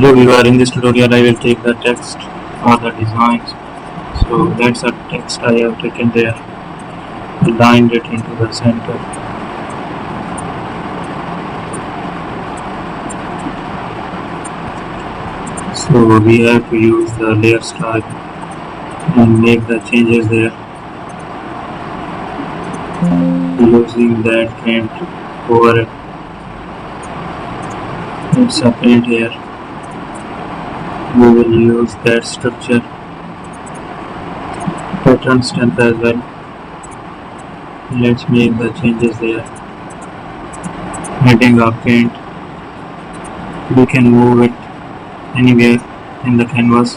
Hello viewer, in this tutorial I will take the text for the designs. So that's the text I have taken there, aligned it into the center. So we have to use the layer style and make the changes there using that paint over it. It's a paint here. We will use that structure pattern stamp as well. Let's make the changes there. Adding a paint, we can move it anywhere in the canvas.